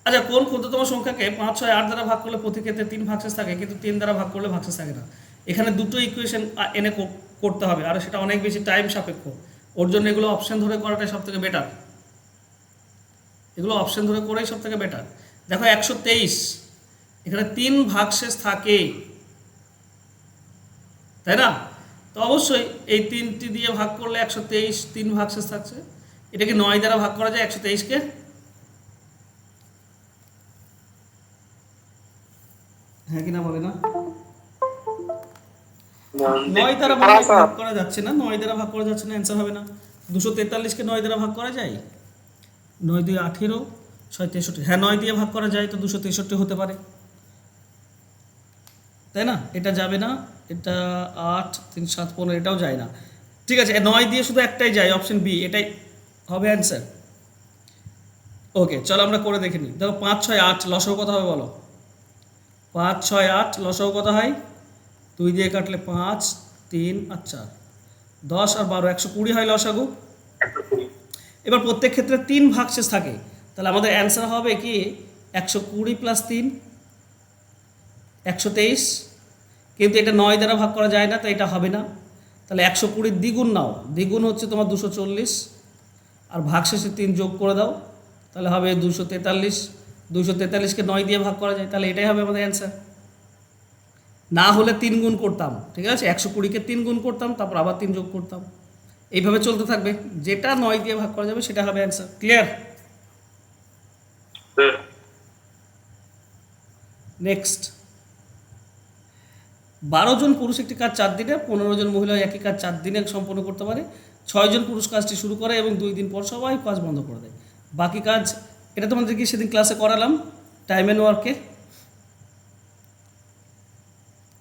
A: আচ্ছা, কোন ক্ষুদ্রতম সংখ্যাকে 5 6 8 দ্বারা ভাগ করলে প্রতি ক্ষেত্রে 3 ভাগশেষ থাকে, কিন্তু 3 দ্বারা ভাগ করলে ভাগশেষ থাকে না? এখানে দুটো ইকুয়েশন এনে করতে হবে, আর সেটা অনেক বেশি টাইম সাপেক্ষ। ওর জন্য এগুলো অপশন ধরে করাটাই সব থেকে বেটার। এগুলো অপশন ধরে করাই সব থেকে বেটার। দেখো 123, এখানে 3 ভাগশেষ থাকে, তাই না? তো অবশ্যই এই 3টি দিয়ে ভাগ করলে 123, 3 ভাগশেষ থাকছে। এটাকে 9 দ্বারা ভাগ করা যায় 123-কে? হ্যাঁ কিনা বলে না? 9 দ্বারা ভাগ করা যাচ্ছে না, 9 দ্বারা ভাগ করা যাচ্ছে না, অ্যান্সার হবে না। 243-কে 9 দ্বারা ভাগ করা যায়? 9 2 18, 6 63, হ্যাঁ 9 দিয়ে ভাগ করা যায় তো 263 হতে পারে, তাই না? এটা যাবে না, এটা 8 3 7 15, এটাও যায় না। ঠিক আছে, 9 দিয়ে শুধু একটাই যায়, অপশন বি, এটাই হবে অ্যান্সার। ওকে, চলো আমরা করে দেখে নিই। দেখো 5 6 8 লসাগু কত হবে বলো? 5 6 8 লসাগু কত হয়? 2 দিয়ে কাটলে 5 3 আর 4, 10 আর 12 120 হয় লসাগু।
C: 120।
A: এবার প্রত্যেক ক্ষেত্রে 3 ভাগশেষ থাকে, তাহলে আমাদের অ্যান্সার হবে কি 120 প্লাস 3 123, কিন্তু এটা 9 দ্বারা ভাগ করা যায় না, তো এটা হবে না। তাহলে 120 দ্বিগুণ নাও, দ্বিগুণ হচ্ছে তোমার 240, আর ভাগশেষে 3 যোগ করে দাও, তাহলে হবে 243। 243কে 9 দিয়ে ভাগ করা যায়, তাহলে এটাই হবে আমাদের অ্যান্সার। না হলে 3 গুণ করতাম, ঠিক আছে, 120কে 3 গুণ করতাম, তারপর আবার 3 যোগ করতাম, এইভাবে চলতে থাকবে। যেটা 9 দিয়ে ভাগ করা যাবে সেটা হবে অ্যান্সার। ক্লিয়ার?
C: স্যার
A: নেক্সট, 12 জন পুরুষ একটি কাজ 4 দিনে, 15 জন মহিলা একই কাজ 4 দিনে সম্পন্ন করতে পারে। 6 জন পুরুষ কাজটি শুরু করে এবং 2 দিন পর সবাই কাজ বন্ধ করে দেয়। বাকি কাজ, এটা তোমাদেরকে সেদিন ক্লাসে করালাম টাইম অ্যান্ড ওয়ার্কে,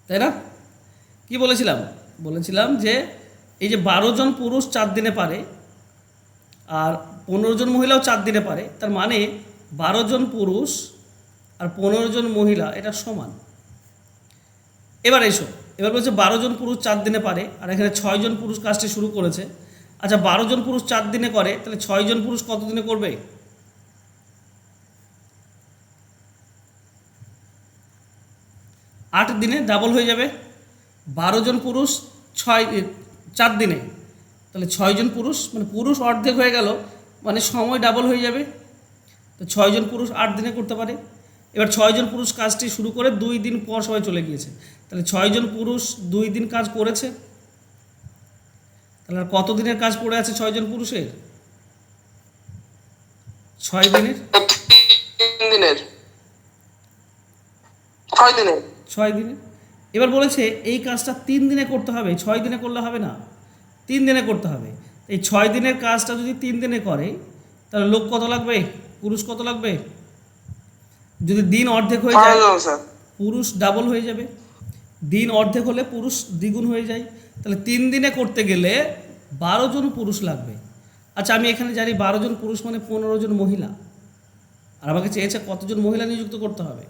A: তাই না? কি বলেছিলাম? বলেছিলাম যে এই যে 12 জন পুরুষ 4 দিনে পারে আর 15 জন মহিলাও 4 দিনে পারে, তার মানে 12 জন পুরুষ আর 15 জন মহিলা এটা সমান। এবার এসো, এবার বলছে 12 জন পুরুষ 4 দিনে পারে, আর এখানে 6 জন পুরুষ কাজটি শুরু করেছে। আচ্ছা, 12 জন পুরুষ 4 দিনে করে, তাহলে 6 জন পুরুষ কত দিনে করবে? 8 দিনে, ডাবল হয়ে যাবে। 12 জন পুরুষ 4 দিনে, তাহলে 6 জন পুরুষ, মানে পুরুষ অর্ধেক হয়ে গেল, মানে সময় ডাবল হয়ে যাবে। তো 6 জন পুরুষ 8 দিনে করতে পারে। এবার 6 জন পুরুষ কাজটি শুরু করে 2 দিন পর সবাই চলে গিয়েছে, তাহলে 6 জন পুরুষ 2 দিন কাজ করেছে, তাহলে আর কত দিনের কাজ পড়ে আছে 6 জন পুরুষের? 6 দিনের।
B: 3 দিনের, 6 দিনের।
A: 6 দিনে। এবার বলেছে এই কাজটা 3 দিনে করতে হবে, 6 দিনে করলে হবে না, 3 দিনে করতে হবে। এই 6 দিনের কাজটা যদি 3 দিনে করে, তাহলে লোক কত লাগবে? পুরুষ কত লাগবে? যদি দিন অর্ধেক হয়ে যায়, পুরুষ ডাবল হয়ে যাবে। দিন অর্ধেক হলে পুরুষ দ্বিগুণ হয়ে যায়। তাহলে 3 দিনে করতে গেলে 12 জন পুরুষ লাগবে। আচ্ছা, আমি এখানে জানি 12 জন পুরুষ মানে 15 জন মহিলা, আর আমাকে চেয়েছে কতজন মহিলা নিযুক্ত করতে হবে।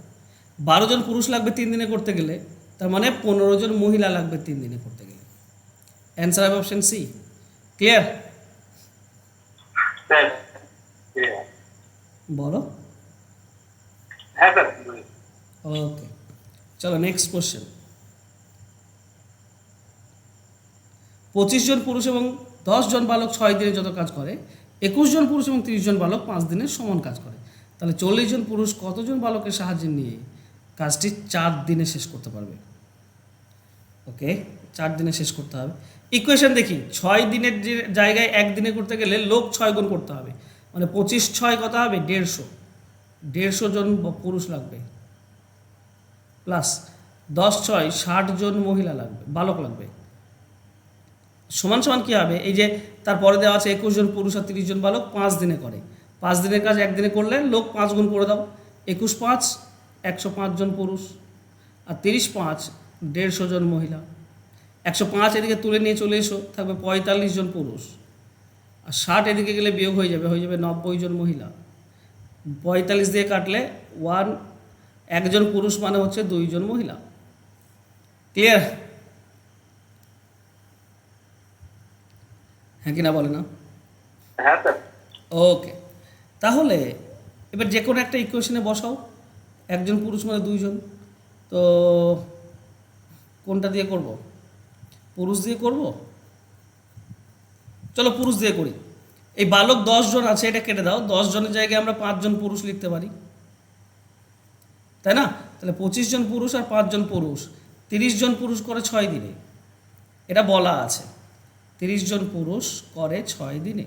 A: 12 জন পুরুষ লাগবে 3 দিনে করতে গেলে, তার মানে 15 জন মহিলা লাগবে 3 দিনে করতে গেলে। অ্যান্সার হবে অপশন সি। ক্লিয়ার?
C: স্যার
A: বলো।
C: হ্যাঁ স্যার।
A: ওকে, চলো নেক্সট কোশ্চেন। 25 জন পুরুষ এবং 10 জন বালক 6 দিনে যত কাজ করে, 21 জন পুরুষ এবং 30 জন বালক 5 দিনে সমান কাজ করে। তাহলে 40 জন পুরুষ কতজন বালকের সাহায্য নিয়ে কাজটি 4 দিনে শেষ করতে পারবে? ওকে, 4 দিনে শেষ করতে হবে। ইকুয়েশন দেখি, 6 দিনের জায়গায় 1 দিনে করতে গেলে লোক 6 গুণ করতে হবে, মানে 25 6 কত হবে? 150। 150 জন পুরুষ লাগবে, প্লাস 10 6 60 জন মহিলা লাগবে, বালক লাগবে। সমান সমান কী হবে? এই যে তারপরে দেওয়া আছে 21 জন পুরুষ আর 30 জন বালক 5 দিনে করে। 5 দিনের কাজ 1 দিনে করলে লোক 5 গুণ করে দাও। 21 5 105 জন পুরুষ, আর 30 5 150 জন মহিলা। 105 এদিকে তুলে নিয়ে চলে এসো, থাকবে 45 জন পুরুষ, আর 60 এদিকে গেলে বিয়োগ হয়ে যাবে 90 জন মহিলা। 45 দিয়ে কাটলে 1 জন পুরুষ মানে হচ্ছে 2 জন মহিলা। ক্লিয়ার? হ্যাঁ কি না বলে না?
C: হ্যাঁ স্যার।
A: ওকে, তাহলে এবার যে কোনো একটা ইকুয়েশনে বসাও। 1 জন পুরুষ মানে 2 জন, তো কোনটা দিয়ে করব? পুরুষ দিয়ে করব? চলো পুরুষ দিয়ে করি। এই বালক 10 জন আছে, এটা কেটে দাও, 10 জনের জায়গায় আমরা 5 জন পুরুষ লিখতে পারি, তাই না? তাহলে 25 জন পুরুষ আর 5 জন পুরুষ, 30 জন পুরুষ করে 6 দিনে, এটা বলা আছে 30 জন পুরুষ করে 6 দিনে।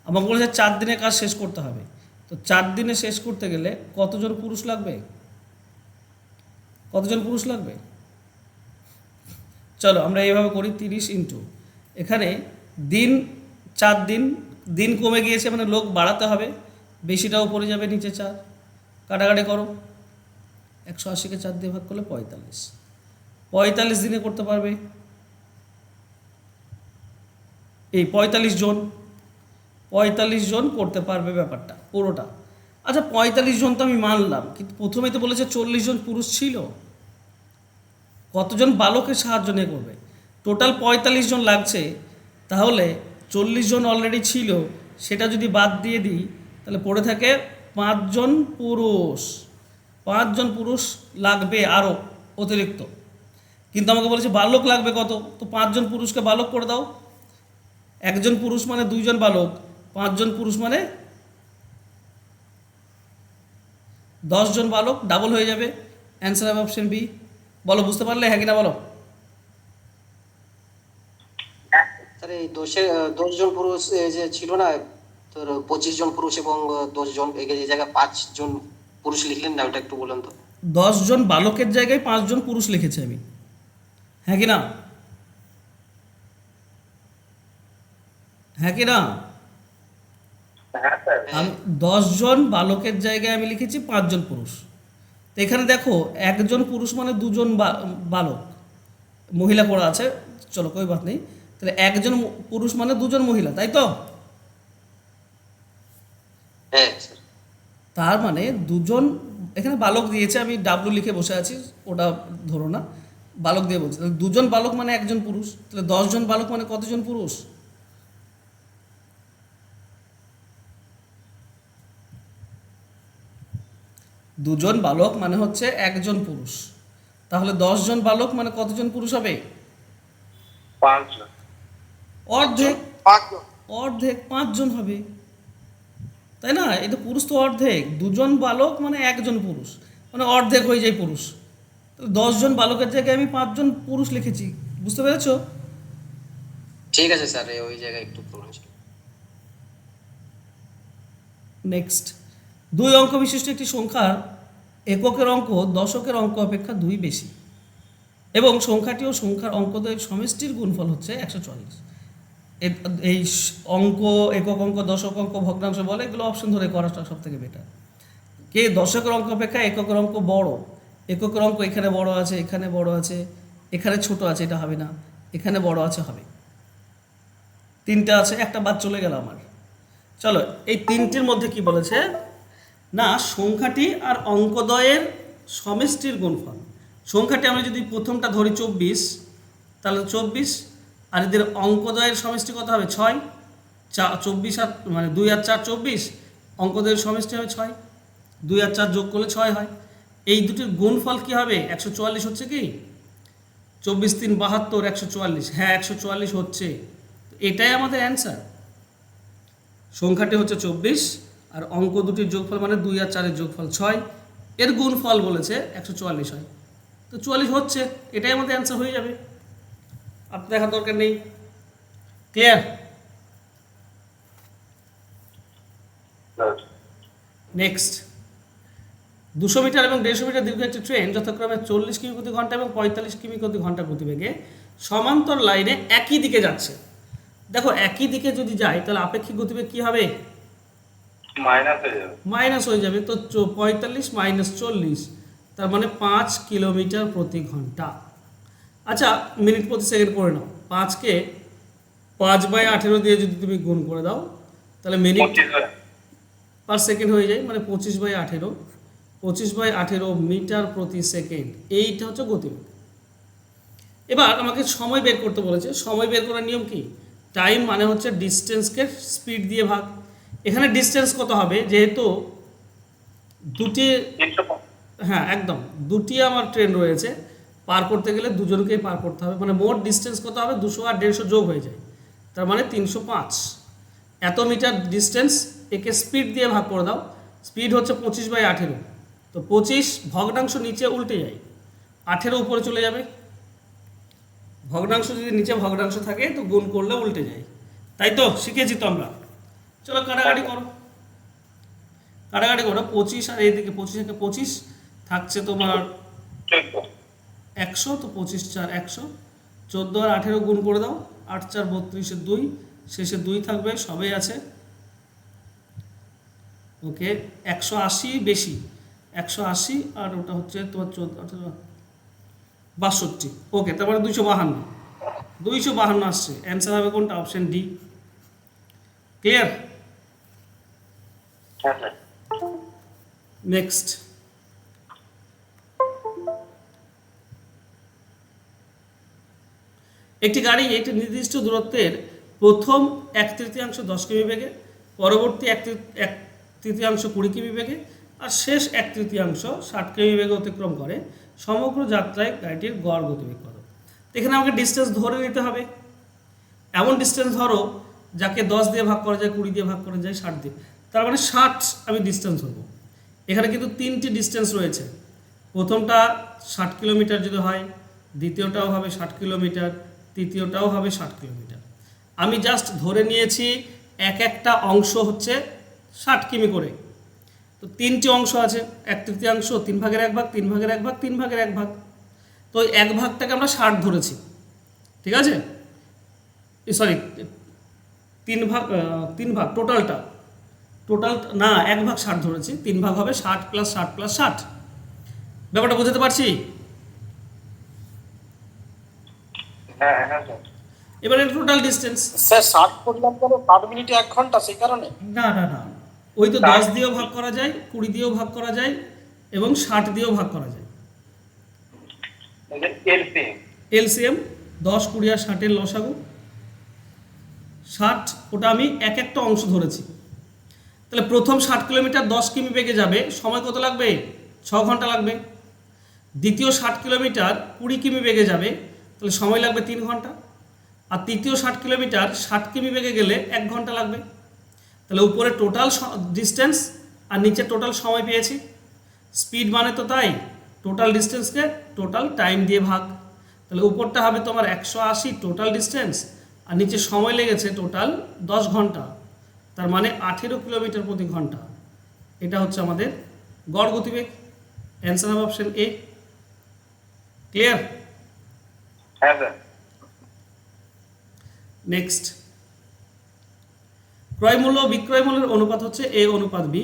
A: আমাকে বলেছে 4 দিনে কাজ শেষ করতে হবে, তো 4 দিনে শেষ করতে গেলে কতজন পুরুষ লাগবে? কতজন পুরুষ লাগবে? চলো আমরা এইভাবে করি, 30 ইন্টু এখানে দিন 4 দিন দিন কমে গিয়েছে মানে লোক বাড়াতে হবে, বেশিটা উপরে যাবে, নিচে 4, কাটাকাটি করো। 180কে 4 দিয়ে ভাগ করলে 45, 45 দিনে করতে পারবে, এই 45 জন, 45 জন করতে পারবে ব্যাপারটা পুরোটা। আচ্ছা 45 জন তো আমি মানলাম, কিন্তু প্রথমেই তো বলেছে 40 জন পুরুষ ছিল, কতজন বালকের সাহায্য নিয়ে করবে? টোটাল 45 জন লাগছে, তাহলে 40 জন অলরেডি ছিল, সেটা যদি বাদ দিয়ে দিই তাহলে পড়ে থাকে 5 জন পুরুষ। 5 জন পুরুষ লাগবে আরও অতিরিক্ত, কিন্তু আমাকে বলেছে বালক লাগবে কত, তো 5 জন পুরুষকে বালক করে দাও। একজন পুরুষ মানে 2 জন বালক, 5 জন পুরুষ মানে 10 জন বালক, ডাবল হয়ে যাবে। অ্যান্সার হবে অপশন বি। বলো বুঝতে পারলে, হ্যাঁ কিনা বলো।
B: স্যার এই 10 জন পুরুষ যে ছিল না, তোর 25 জন পুরুষ এবং 10 জন, এই জায়গায় 5 জন পুরুষ লিখলেন না, ওটা একটু বলেন তো।
A: 10 জন বালকের জায়গায় 5 জন পুরুষ লিখেছি আমি, হ্যাঁ কি না, হ্যাঁ কি না?
C: হ্যাঁ স্যার।
A: আমি 10 জন বালকের জায়গায় আমি লিখেছি 5 জন পুরুষ। তো এখানে দেখো একজন পুরুষ মানে 2 জন বালক, মহিলা পড়া আছে, চলো কই বাত নেই, তাহলে একজন পুরুষ মানে 2 জন মহিলা, তাই তো?
B: হ্যাঁ স্যার।
A: তার মানে 2 জন, এখানে বালক দিয়েছে, আমি ডাব্লু লিখে বসে আছি, ওটা ধরো না, বালক দিয়ে বলছি, তাহলে 2 জন বালক মানে 1 জন পুরুষ, তাহলে 10 জন বালক মানে কতজন পুরুষ? দুজন বালক মানে হচ্ছে 1 জন পুরুষ, তাহলে 10 জন বালক মানে কতজন পুরুষ হবে?
C: 5 জন।
A: অর্ধেক,
B: 5 জন।
A: অর্ধেক 5 জন হবে, তাই না? এটা পুরুষ তো অর্ধেক, 2 জন বালক মানে 1 জন পুরুষ, মানে অর্ধেক হয়ে যায় পুরুষ। তাহলে 10 জন বালকের জায়গায় আমি 5 জন পুরুষ লিখেছি, বুঝতে পেরেছো?
B: ঠিক আছে স্যার, ওই জায়গায় একটু প্রবলেম ছিল।
A: নেক্সট, 2 অঙ্ক বিশিষ্ট একটি সংখ্যার এককের অঙ্ক দশকের অঙ্ক অপেক্ষা 2 বেশি, এবং সংখ্যাটি ও সংখ্যার অঙ্কদ্বয়ের সমষ্টির গুণফল হচ্ছে 144। এই অঙ্ক, একক অঙ্ক, দশক অঙ্ক, ভগ্নাংশ বলে, এগুলো অপশন ধরে করাটা সব থেকে বেটার। কে দশকের অঙ্ক অপেক্ষা এককের অঙ্ক বড়? এককের অঙ্ক এখানে বড় আছে, এখানে বড় আছে, এখানে ছোট আছে, এটা হবে না, এখানে বড় আছে, হবে। 3টা আছে, একটা বাদ চলে গেল আমার। চলো এই 3টির মধ্যে কি বলেছে না, সংখ্যাটি আর অঙ্কদ্বয়ের সমষ্টির গুণফল। সংখ্যাটি আমরা যদি প্রথমটা ধরি 24, তাহলে 24, আর এদের অঙ্কদ্বয়ের সমষ্টি কত হবে? 6। 24 আর মানে 2 আর 4 24, অঙ্কদ্বয়ের সমষ্টি হবে 6, 2 আর 4 যোগ করলে 6 হয়। এই দুটির গুণফল কি হবে? 144 হচ্ছে কি? 24 3 72, 144, হ্যাঁ 144 হচ্ছে, এটাই আমাদের অ্যান্সার। সংখ্যাটি হচ্ছে 24 আর অঙ্ক দুটির যোগফল মানে 2 আর 4-এর যোগফল 6, এর গুণফল বলেছে 144 হয়, তো 44 হচ্ছে, এটাই আমাদের অ্যান্সার হয়ে যাবে, আপনার দেখার দরকার নেই। ক্লিয়ার? নেক্সট, 200 মিটার এবং 150 মিটার দীর্ঘ একটি ট্রেন যথাক্রমে 40 কিমি প্রতি ঘন্টা এবং 45 কিমি প্রতি ঘন্টা গতিবেগে সমান্তর লাইনে একই দিকে যাচ্ছে। দেখো একই দিকে যদি যায় তাহলে আপেক্ষিক গতিবেগ কি হবে?
C: মাইনাস হয়ে যাবে।
A: মাইনাস হয়ে যাবে, তো 45 মাইনাস 40, তার মানে 5 কিলোমিটার প্রতি ঘন্টা। আচ্ছা মিনিট প্রতি সেকেন্ড করে নাও, 5কে 5/18 দিয়ে যদি তুমি গুণ করে দাও তাহলে মিনিট
C: 25
A: পার সেকেন্ড হয়ে যায়, মানে 25/18, 25/18 মিটার প্রতি সেকেন্ড, এইটা হচ্ছে গতিবেগ। এবার আমাকে সময় বের করতে বলেছে, সময় বের করার নিয়ম কি? টাইম মানে হচ্ছে ডিস্টেন্সকে স্পিড দিয়ে ভাগ। এখানে ডিস্টেন্স কত হবে, যেহেতু দুটি,
C: 350।
A: হ্যাঁ একদম, দুটি আমার ট্রেন রয়েছে, পার করতে গেলে দুজনকেই পার করতে হবে, মানে মোট ডিস্টেন্স কত হবে? 200 আর 150 যোগ হয়ে যায়, তার মানে 305। এত মিটার ডিস্টেন্স, একে স্পিড দিয়ে ভাগ করে দাও, স্পিড হচ্ছে 25/18, তো 25 ভগ্নাংশ নিচে উল্টে যায়, 18 উপরে চলে যাবে, ভগ্নাংশ যদি নিচে ভগ্নাংশ থাকে তো গুণ করলে উল্টে যায়, তাই তো? শিখেছি তো আমরা। চলো কাটাকাটি করো, কাটাকাটি করো, 25 আর এইদিকে 25 থেকে 25 থাকছে তোমার 100, তো 25 4 100, 14 আর 18 গুণ করে দাও, 8 4 32, 2 শেষে 2 থাকবে, সবই আছে, ওকে 180 বেশি, 180 আর ওটা হচ্ছে তোমার 62। ওকে, তারপরে 252 আসছে। অ্যান্সার হবে কোনটা? Option D. ক্লিয়ার?
C: হ্যাঁ স্যার।
A: নেক্সট, একটি গাড়ি একটি নির্দিষ্ট দূরত্বের প্রথম 1/3 10 কিমি বেগে, পরবর্তী 1/3 20 কিমি বেগে আর শেষ 1/3 60 কিমি বেগে অতিক্রম করে। সমগ্র যাত্রায় গাড়িটির গড় গতিবেগ কত? এখানে আমাকে ডিস্টেন্স ধরে নিতে হবে। এমন ডিস্টেন্স ধরো যাকে 10 দিয়ে ভাগ করা যায়, 20 দিয়ে ভাগ করা যায়, 60 দিয়ে, তার মানে 60 আমি ডিস্টেন্স ধরবো। এখানে কিন্তু 3টি ডিস্টেন্স রয়েছে। প্রথমটা 60 কিলোমিটার যদি হয়, দ্বিতীয়টাও হবে 60 কিলোমিটার, তৃতীয়টাও হবে 60 কিলোমিটার। আমি জাস্ট ধরে নিয়েছি এক একটা অংশ হচ্ছে 60 কিমি করে। তো 3টি অংশ আছে, 1/3, 3 ভাগের 1 ভাগ, 3 ভাগের 1 ভাগ, 3 ভাগের 1 ভাগ। তো ওই 1 ভাগটাকে আমরা 60 ধরেছি, ঠিক আছে? সরি, 3 ভাগ টোটাল না, 1 ভাগ 60 ধরেছি, 3 ভাগ হবে 60 + 60 + 60। ব্যাপারটা বুঝতে পারছি?
C: হ্যাঁ হ্যাঁ স্যার।
A: এবারে টোটাল ডিস্টেন্স।
D: স্যার 60 করলাম পরে 60 মিনিটে 1 ঘন্টা, সেই কারণে।
A: না, ওই তো 10 দিয়েও ভাগ করা যায়, 20 দিয়েও ভাগ করা যায় এবং 60 দিয়েও ভাগ করা যায়। এলসিএম 10, 20 আর 60 এর লসাগু 60। ওটা আমি এক একটা অংশ ধরেছি। তাহলে প্রথম 60 কিলোমিটার 10 কিমি বেগে যাবে, সময় কত লাগবে? 6 ঘন্টা লাগবে। দ্বিতীয় 60 কিলোমিটার 20 কিমি বেগে যাবে, তাহলে সময় লাগবে 3 ঘন্টা। আর তৃতীয় 60 কিলোমিটার 60 কিমি বেগে গেলে 1 ঘন্টা লাগবে। তাহলে উপরে টোটাল ডিস্টেন্স আর নিচে টোটাল সময় পেয়েছি। স্পিড মানে তো তাই, টোটাল ডিস্টেন্সকে টোটাল টাইম দিয়ে ভাগ। তাহলে উপরটা হবে তোমার 180 টোটাল ডিস্টেন্স, আর নিচে সময় লেগেছে টোটাল 10 ঘন্টা, তার মানে 18 কিলোমিটার প্রতি ঘন্টা। এটা হচ্ছে আমাদের গড় গতিবেগ। অ্যান্সার হবে অপশন এ। ক্লিয়ার?
C: হ্যাঁ স্যার।
A: নেক্সট, ক্রয় মূল্য ও বিক্রয় মূল্যের অনুপাত হচ্ছে A অনুপাত B।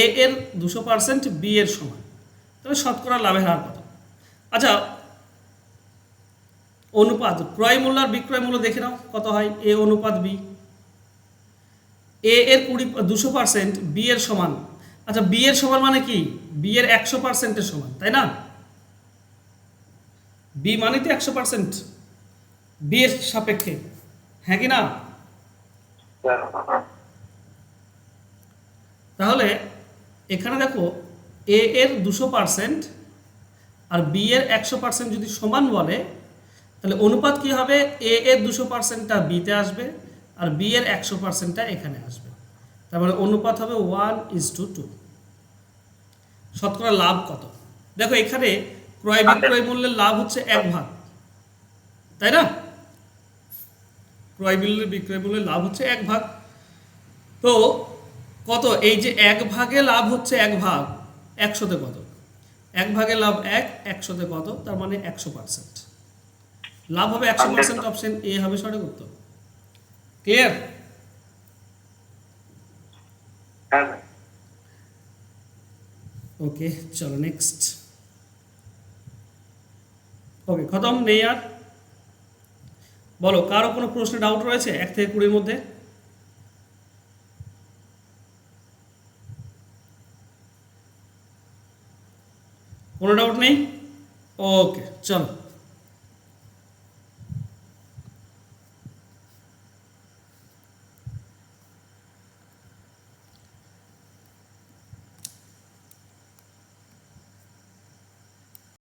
A: A এর 200% B এর সমান। তবে শতকরা লাভের হার কত? আচ্ছা, অনুপাত ক্রয় মূল্য আর বিক্রয় মূল্য দেখে নাও কত হয়। A অনুপাত B, A এর 200% B এর সমান। আচ্ছা, B এর সমান মানে কি? B এর 100% এর সমান, তাই না? B মানে তো 100% B এর সাপেক্ষে, হ্যাঁ কি না? তাহলে এখানে দেখো A এর 200% আর B এর 100% যদি সমান বলে, তাহলে অনুপাত কি হবে? A এর 200%টা B তে আসবে আর B এর 100%টা এখানে আসবে। তারপরে অনুপাত হবে 1:2। শতকরা লাভ কত? দেখো এখানে ক্রয় বিক্রয় মূল্যের লাভ হচ্ছে 1 ভাগ, তাই না? ক্রয় মূল্যের বিক্রয় মূল্যের লাভ হচ্ছে 1 ভাগ। তো কত? এই যে 1 ভাগে লাভ হচ্ছে 1 ভাগ, 100তে কত? 1 ভাগে লাভ 1, 100তে কত? তার মানে 100%। লাভ হবে 100%, অপশন এ হবে সঠিক উত্তর। ক্লিয়ার?
C: হ্যাঁ।
A: ওকে, চলো নেক্সট। ওকে, খতম, নেই আর? বলো, কারো কোনো প্রশ্নে ডাউট রয়েছে 1 থেকে 20 মধ্যে? কোনো ডাউট নেই? ওকে, চলো।